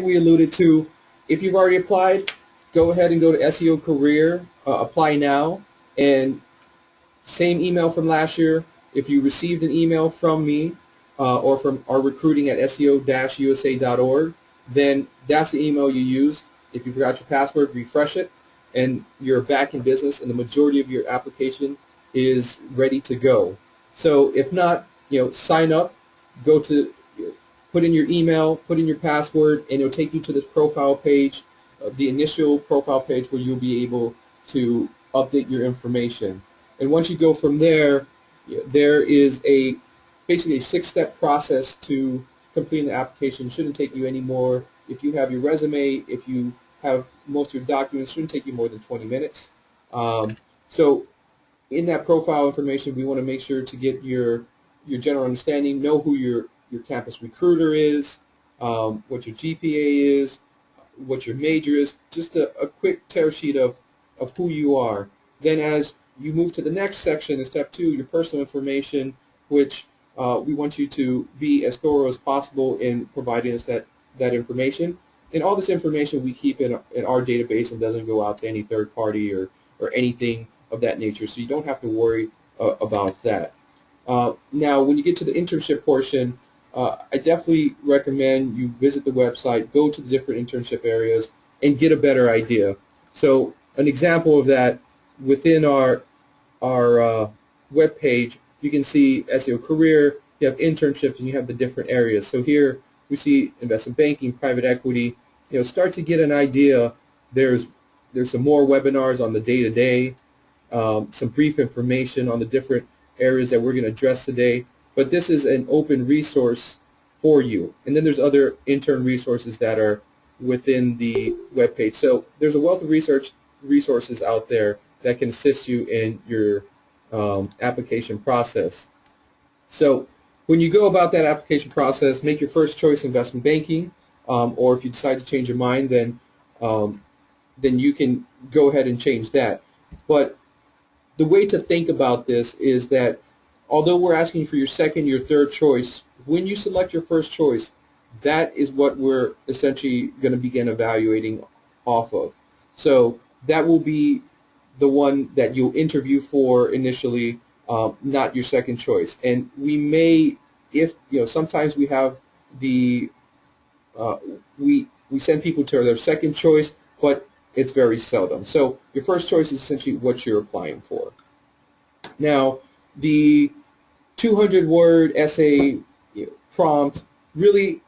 we alluded to, if you've already applied, go ahead and go to SEO Career, apply now, and same email from last year. If you received an email from me or from our recruiting at SEO-USA.org, then that's the email you use. If you forgot your password, refresh it, and you're back in business, and the majority of your application is ready to go. So if not, sign up, go to put in your email, put in your password, and it'll take you to this profile page, the initial profile page where you'll be able to update your information. And once you go from there, there is basically a 6-step process to completing the application. It shouldn't take you any more. If you have your resume, if you have most of your documents, it shouldn't take you more than 20 minutes. So in that profile information, we want to make sure to get your general understanding, know who your campus recruiter is, what your GPA is, what your major is, just a quick tear sheet of who you are. Then as you move to the next section, in step 2, your personal information, which we want you to be as thorough as possible in providing us that information. And all this information we keep in our database and doesn't go out to any third party or anything of that nature, so you don't have to worry about that. Now, when you get to the internship portion, I definitely recommend you visit the website, go to the different internship areas, and get a better idea. So an example of that, within our web page, you can see SEO Career, you have internships, and you have the different areas. So here we see investment banking, private equity. Start to get an idea. There's some more webinars on the day-to-day, some brief information on the different areas that we're going to address today. But this is an open resource for you. And then there's other intern resources that are within the web page. So there's a wealth of resources out there that can assist you in your application process. So when you go about that application process, make your first choice investment banking, or if you decide to change your mind, then you can go ahead and change that. But the way to think about this is that although we're asking for your second, your third choice, when you select your first choice, that is what we're essentially going to begin evaluating off of. So that will be the one that you'll interview for initially, not your second choice. And we may, sometimes we have we send people to their second choice, but it's very seldom. So your first choice is essentially what you're applying for. Now, the 200-word essay prompt, really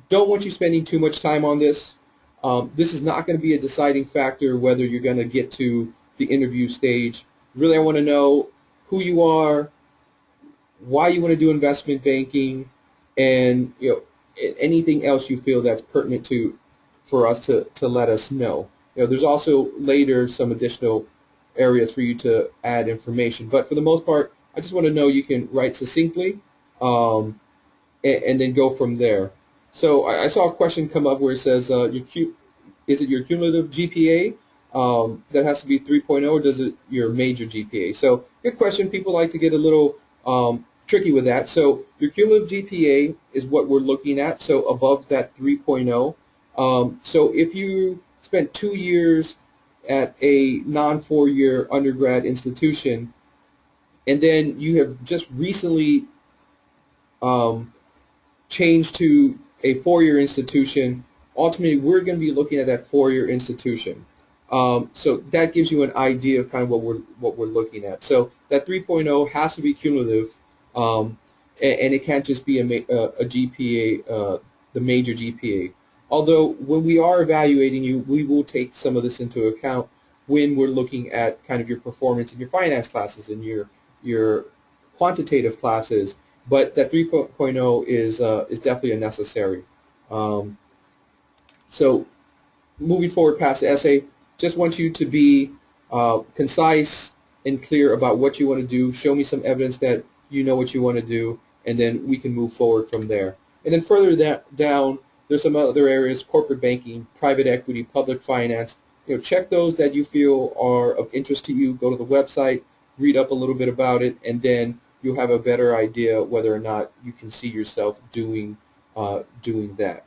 don't want you spending too much time on this. This is not going to be a deciding factor whether you're going to get to the interview stage. Really, I want to know who you are, why you want to do investment banking, and anything else you feel that's pertinent for us to let us know. There's also later some additional areas for you to add information, but for the most part, I just want to know you can write succinctly, and then go from there. So I saw a question come up where it says, is it your cumulative GPA that has to be 3.0, or does it your major GPA? So good question. People like to get a little tricky with that. So your cumulative GPA is what we're looking at, so above that 3.0. So if you spent 2 years at a non-4-year undergrad institution, and then you have just recently changed to a 4-year institution, ultimately we're going to be looking at that 4-year institution. So that gives you an idea of kind of what we're looking at. So that 3.0 has to be cumulative, and it can't just be a GPA, the major GPA. Although when we are evaluating you, we will take some of this into account when we're looking at kind of your performance in your finance classes and your quantitative classes. But that 3.0 is definitely a necessary. So moving forward past the essay, just want you to be concise and clear about what you want to do. Show me some evidence that you know what you want to do, and then we can move forward from there. And then further down, there's some other areas: corporate banking, private equity, public finance. Check those that you feel are of interest to you. Go to the website, read up a little bit about it, and then you'll have a better idea whether or not you can see yourself doing that.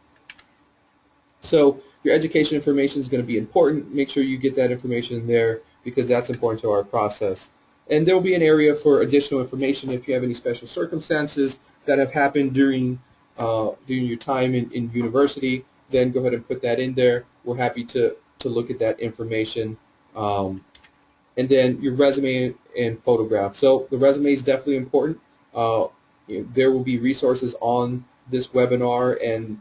So your education information is going to be important. Make sure you get that information in there because that's important to our process. And there will be an area for additional information if you have any special circumstances that have happened during your time in university. Then go ahead and put that in there. We're happy to look at that information. And then your resume and photograph. So the resume is definitely important. There will be resources on this webinar and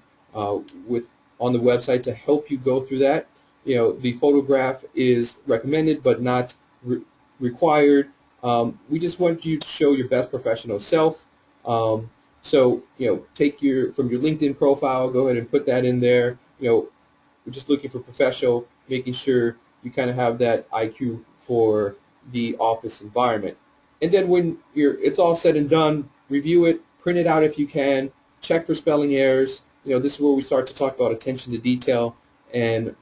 with on the website to help you go through that. The photograph is recommended but not required. We just want you to show your best professional self. So take from your LinkedIn profile, go ahead and put that in there. We're just looking for professional, making sure you kind of have that IQ for the office environment. And then when it's all said and done, review it, print it out if you can, check for spelling errors. This is where we start to talk about attention to detail, and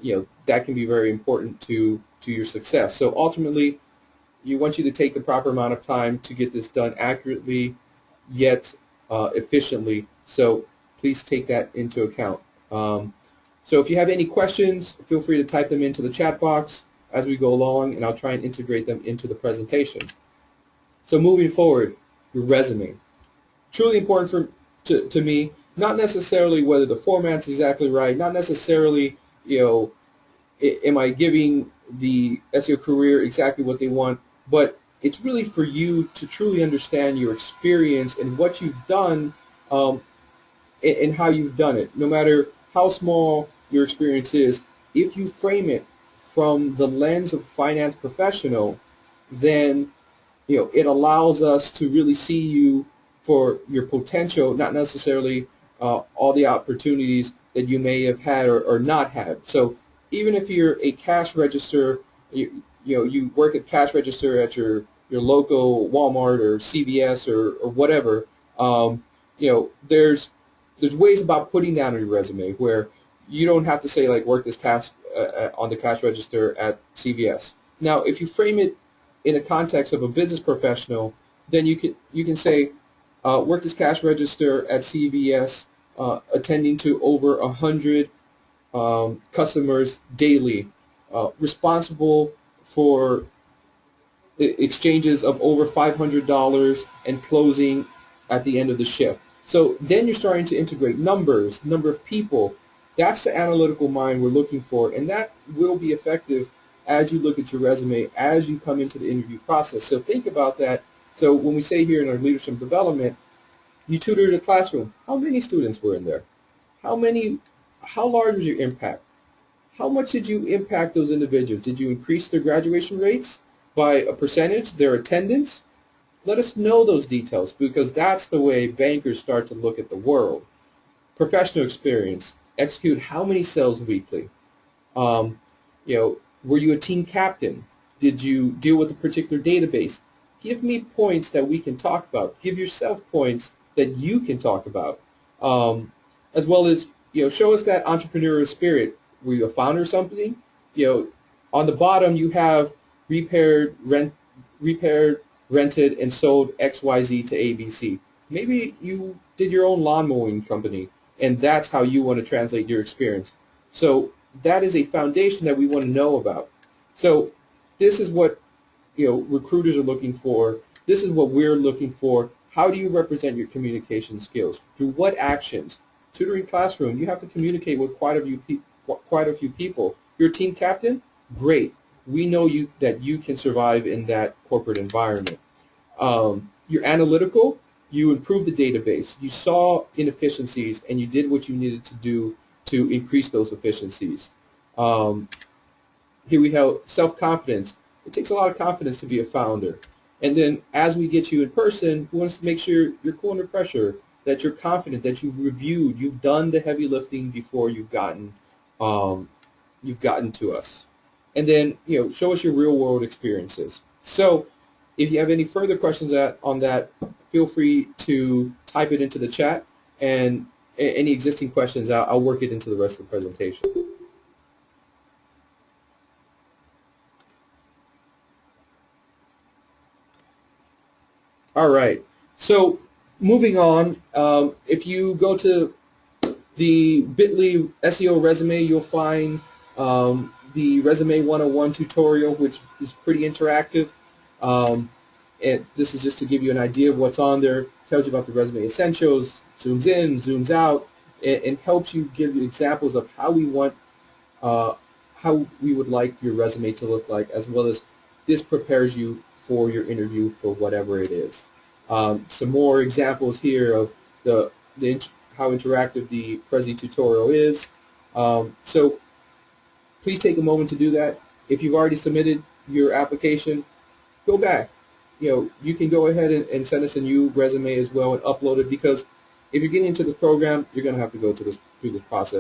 that can be very important to your success. So ultimately, we want you to take the proper amount of time to get this done accurately, yet efficiently. So please take that into account. So if you have any questions, feel free to type them into the chat box as we go along, and I'll try and integrate them into the presentation. So moving forward, your resume. Truly important to me, not necessarily whether the format's exactly right, not necessarily, am I giving the SEO career exactly what they want, but it's really for you to truly understand your experience and what you've done and how you've done it. No matter how small your experience is, if you frame it from the lens of finance professional, then it allows us to really see you for your potential, not necessarily all the opportunities that you may have had or not had. So even if you're a cash register, you work at cash register at your local Walmart or CVS or whatever, there's ways about putting that on your resume where you don't have to say like work this cash on the cash register at CVS. Now, if you frame it in a context of a business professional, then you can say work this cash register at CVS, attending to over 100 customers daily, responsible for exchanges of over $500 and closing at the end of the shift. So then you're starting to integrate numbers, number of people. That's the analytical mind we're looking for, and that will be effective as you look at your resume, as you come into the interview process. So think about that. So when we say here in our leadership development, you tutored a classroom. How many students were in there? How large was your impact? How much did you impact those individuals? Did you increase their graduation rates by a percentage, their attendance? Let us know those details, because that's the way bankers start to look at the world. Professional experience. Execute how many sales weekly? Were you a team captain? Did you deal with a particular database? Give me points that we can talk about. Give yourself points that you can talk about. As well as, show us that entrepreneurial spirit. Were you a founder of something? On the bottom you have repaired, rented, and sold XYZ to ABC. Maybe you did your own lawn mowing company, and that's how you want to translate your experience. So that is a foundation that we want to know about. So this is what recruiters are looking for. This is what we're looking for. How do you represent your communication skills? Through what actions? Tutoring classroom, you have to communicate with quite a few people. You're a team captain? Great. We know that you can survive in that corporate environment. You're analytical. You improved the database. You saw inefficiencies, and you did what you needed to do to increase those efficiencies. Here we have self-confidence. It takes a lot of confidence to be a founder. And then as we get you in person, we want to make sure you're cool under pressure, that you're confident, that you've reviewed, you've done the heavy lifting before you've gotten to us. And then show us your real-world experiences. So if you have any further questions on that, feel free to type it into the chat, and any existing questions, I'll work it into the rest of the presentation. All right. So moving on, if you go to the bit.ly SEO resume, you'll find the Resume 101 tutorial, which is pretty interactive. And this is just to give you an idea of what's on there. It tells you about the resume essentials, zooms in, zooms out, and helps you give you examples of how we want, how we would like your resume to look like, as well as this prepares you for your interview for whatever it is. Some more examples here of how interactive the Prezi tutorial is. So please take a moment to do that. If you've already submitted your application, go back. You can go ahead and send us a new resume as well and upload it, because if you're getting into the program, you're going to have to go through this process.